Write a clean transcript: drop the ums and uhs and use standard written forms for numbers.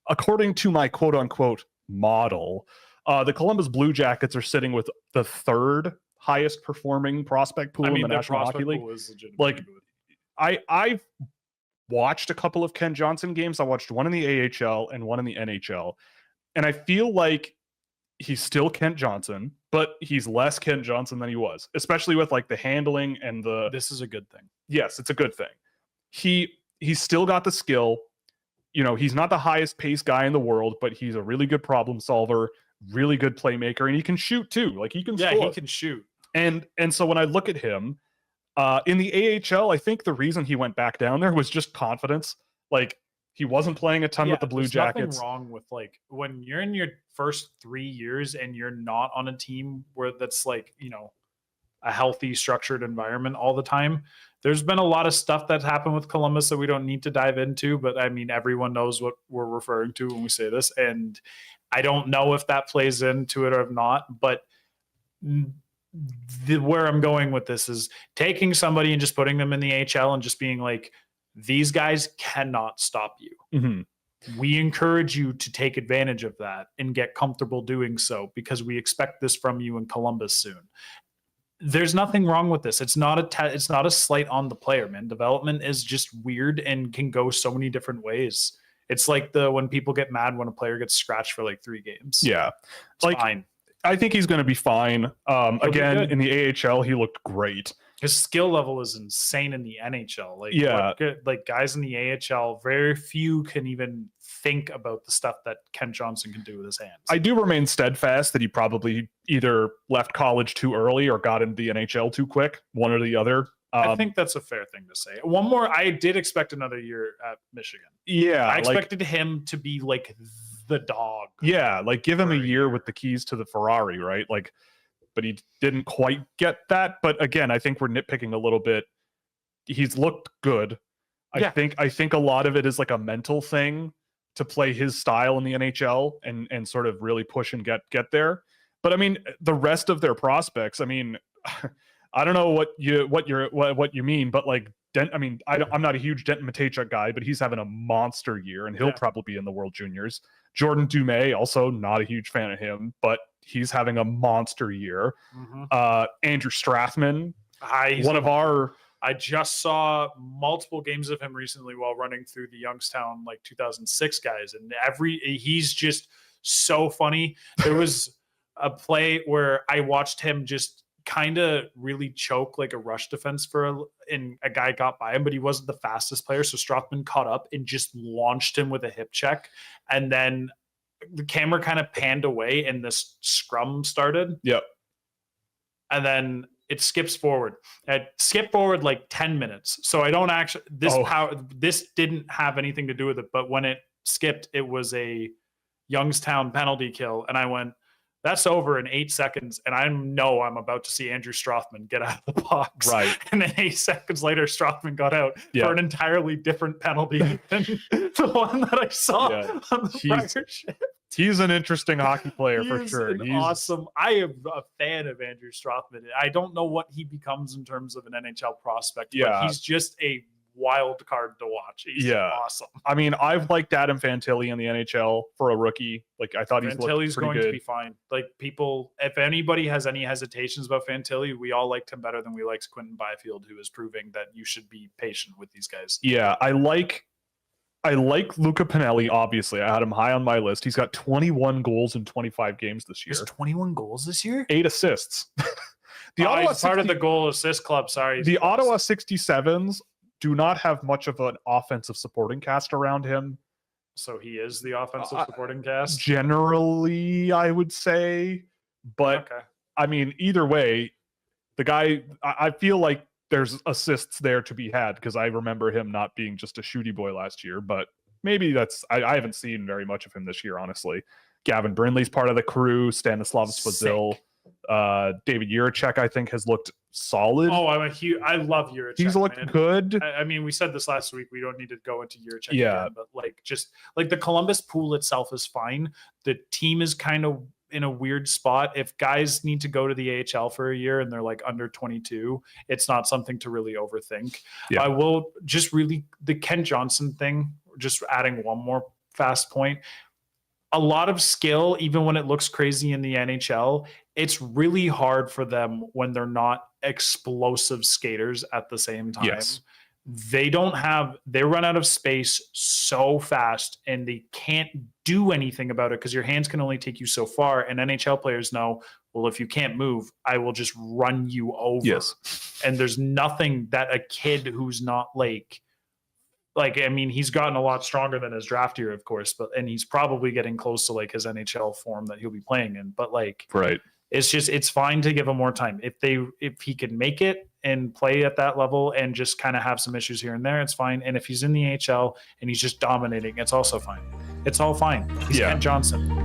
according to my quote unquote model, the Columbus Blue Jackets are sitting with the third highest performing prospect pool in the National Hockey League. Like, I've watched a couple of Ken Johnson games. I watched one in the AHL and one in the NHL. And I feel like he's still Kent Johnson, but he's less Kent Johnson than he was, especially with like the handling and the... This is a good thing. Yes, it's a good thing. He's still got the skill. You know, he's not the highest pace guy in the world, but he's a really good problem solver, really good playmaker, and he can shoot too. Like, he can score. He can shoot. And so when I look at him in the AHL, I think the reason he went back down there was just confidence. Like, he wasn't playing a ton with the Blue Jackets. Nothing wrong with, like, when you're in your first 3 years and you're not on a team where that's like, you know, a healthy, structured environment all the time. There's been a lot of stuff that's happened with Columbus that we don't need to dive into, but I mean, everyone knows what we're referring to when we say this. And I don't know if that plays into it or not, but where I'm going with this is taking somebody and just putting them in the HL and just being like, these guys cannot stop you. Mm-hmm. We encourage you to take advantage of that and get comfortable doing so because we expect this from you in Columbus soon. There's nothing wrong with this. It's not a slight on the player, man. Development is just weird and can go so many different ways. It's like when people get mad when a player gets scratched for like 3 games. Yeah. It's like, fine. I think he's going to be fine. Again, in the AHL, he looked great. His skill level is insane in the NHL. Like, like guys in the AHL, very few can even think about the stuff that Ken Johnson can do with his hands. I do remain steadfast that he probably either left college too early or got into the NHL too quick, one or the other. I think that's a fair thing to say. One more, I did expect another year at Michigan. Yeah. I expected him to be like the dog. Yeah, like give him a year with the keys to the Ferrari, right? Like, but he didn't quite get that. But again, I think we're nitpicking a little bit. He's looked good. I think a lot of it is like a mental thing to play his style in the NHL and sort of really push and get there. But I mean, the rest of their prospects, I mean, I don't know what you mean, but like I'm not a huge Denton Matejchuk guy, but he's having a monster year and he'll probably be in the World Juniors. Jordan Dumais, also not a huge fan of him, but he's having a monster year. Mm-hmm. Andrew Strathman, I just saw multiple games of him recently while running through the Youngstown like 2006 guys, and he's just so funny. There was a play where I watched him just kind of really choke like a rush defense and a guy got by him, but he wasn't the fastest player. So Strathman caught up and just launched him with a hip check. And then the camera kind of panned away and this scrum started. Yep. And then it skips forward. It skipped forward like 10 minutes. So I don't actually, this didn't have anything to do with it, but when it skipped, it was a Youngstown penalty kill. And I went, that's over in 8 seconds, and I know I'm about to see Andrew Strathman get out of the box. Right. And then 8 seconds later, Strathman got out for an entirely different penalty than the one that I saw on the prior shift. He's an interesting hockey player for sure. He's awesome. I am a fan of Andrew Strathman. I don't know what he becomes in terms of an NHL prospect, but he's just a wild card to watch. He's awesome. I mean, I've liked Adam Fantilli in the NHL for a rookie. Like, I thought Fantilli's going good. To be fine. Like, people, if anybody has any hesitations about Fantilli, we all liked him better than we liked Quentin Byfield, who is proving that you should be patient with these guys. Yeah, I like Luca Pinelli, obviously. I had him high on my list. He's got 21 goals in 25 games this year. He has 21 goals this year? 8 assists. He's part of the goal assist club. Sorry. The Ottawa 67s do not have much of an offensive supporting cast around him. So he is the offensive supporting cast? Generally, I would say. But, I mean, either way, the guy, I feel like there's assists there to be had because I remember him not being just a shooty boy last year. But maybe that's, I haven't seen very much of him this year, honestly. Gavin Brindley's part of the crew. Stanislav Svozil. David Jiricek, I think, has looked solid. Oh, I love Jiricek. He's looked good. I mean, we said this last week. We don't need to go into Jiricek again, but just the Columbus pool itself is fine. The team is kind of in a weird spot. If guys need to go to the AHL for a year and they're like under 22, it's not something to really overthink. I will just really, the Ken Johnson thing, just adding one more fast point. A lot of skill, even when it looks crazy in the NHL, it's really hard for them when they're not explosive skaters at the same time. Yes. They run out of space so fast and they can't do anything about it because your hands can only take you so far. And NHL players know, well, if you can't move, I will just run you over. Yes. And there's nothing that a kid who's not I mean, he's gotten a lot stronger than his draft year, of course, and he's probably getting close to like his NHL form that he'll be playing in. But like, right. It's fine to give him more time. If he can make it and play at that level and just kind of have some issues here and there, it's fine. And if he's in the AHL and he's just dominating, it's also fine. It's all fine. He's Kent Johnson.